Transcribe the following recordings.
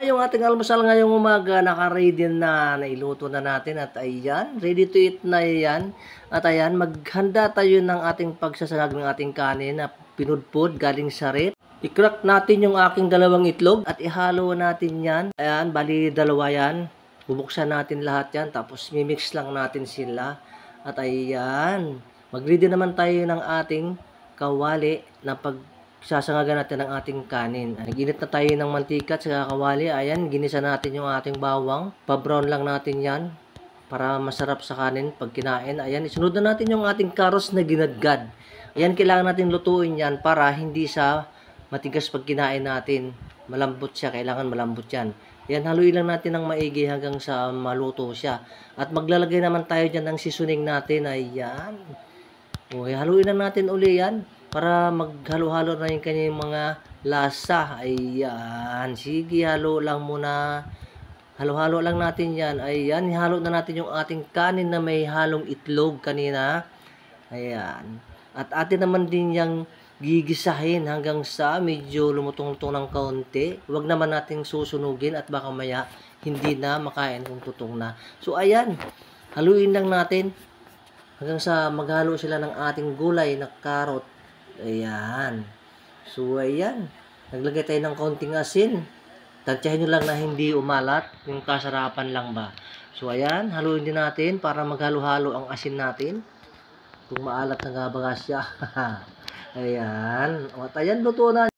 yung ating almusal ngayong umaga, naka-ready na, nailuto na natin at ayan, ready to eat na yan. At ayan, maghanda tayo ng ating pagsasagag ng ating kanin na pinudpud galing sa rep. I-crack natin yung aking dalawang itlog at ihalo natin yan. Ayan, bali dalawa yan. Bubuksan natin lahat yan, tapos mimix lang natin sila. At ayan, mag-ready naman tayo ng ating kawali na sasangagan natin ang ating kanin. Nag-init na tayo ng mantika at saka kawali. Ayan, ginisa natin yung ating bawang. Pa-brown lang natin yan para masarap sa kanin pag kinain. Ayan, isunod na natin yung ating karos na ginadgad. Ayan, kailangan natin lutuin yan para hindi sa matigas pag kinain natin. Malambot siya, kailangan malambot yan. Ayan, haluin lang natin ng maigi hanggang sa maluto siya. At maglalagay naman tayo dyan ng seasoning natin. Ayan. O, haluin lang natin uli yan para maghalo-halo na yung kanyang mga lasa. Ayan. Sige, halo lang muna. Halo-halo lang natin yan. Ayan, halo na natin yung ating kanin na may halong itlog kanina. Ayan. At atin naman din yung gigisahin hanggang sa medyo lumutong-lutong ng kaunti. Huwag naman nating susunugin at baka maya hindi na makain kung tutong na. So, ayan. Haluin lang natin hanggang sa maghalo sila ng ating gulay na karot. Ayan. So, ayan. Naglagay tayo ng kaunting asin. Tansyahin nyo lang na hindi umalat. Yung kasarapan lang ba. So, ayan. Haluin din natin para maghalo-halo ang asin natin. Kung maalat na gabaga siya. Ayan. At ayan, luto na.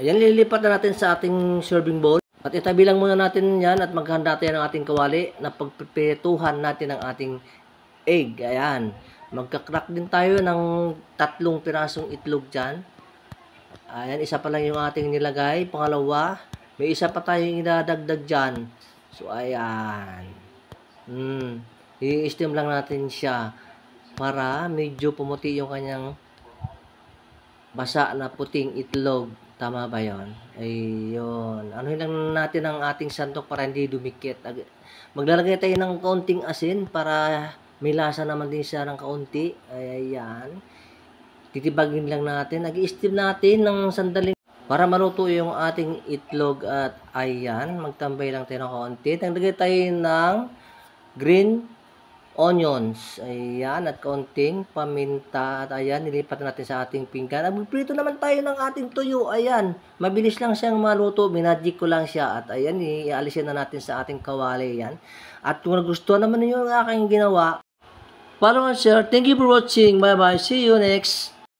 Ayan, lilipat na natin sa ating serving bowl. At itabi lang muna natin yan at maghanda tayo ng ating kawali na pagpiprituhan natin ang ating egg. Ayan. Magka-crack din tayo ng 3 pirasong itlog dyan. Ayan, isa pa lang yung ating nilagay. Pangalawa, may isa pa tayong idadagdag dyan. So, ayan. I-steam lang natin siya para medyo pumuti yung kanyang basa na puting itlog. Tama ba yun? Ayun. Ano lang natin ang ating sandok para hindi dumikit. Maglalagay tayo ng kaunting asin para may lasa naman din siya ng kaunti. Ayan. Titibagin lang natin. Nag-i-steam natin ng sandaling para maluto yung ating itlog. At ayan. Magtambay lang tayo ng kaunti. Naglagay tayo ng green onions. Ayan. At kaunting paminta. At ayan. Nilipat natin sa ating pinggan. Magprito naman tayo ng ating tuyo. Ayan. Mabilis lang siyang maluto. Minadjik ko lang siya. At ayan. Ialisin na natin sa ating kawali. Ayan. At kung nagustuhan naman niyo yung aking ginawa, follow and share. Thank you for watching. Bye-bye. See you next.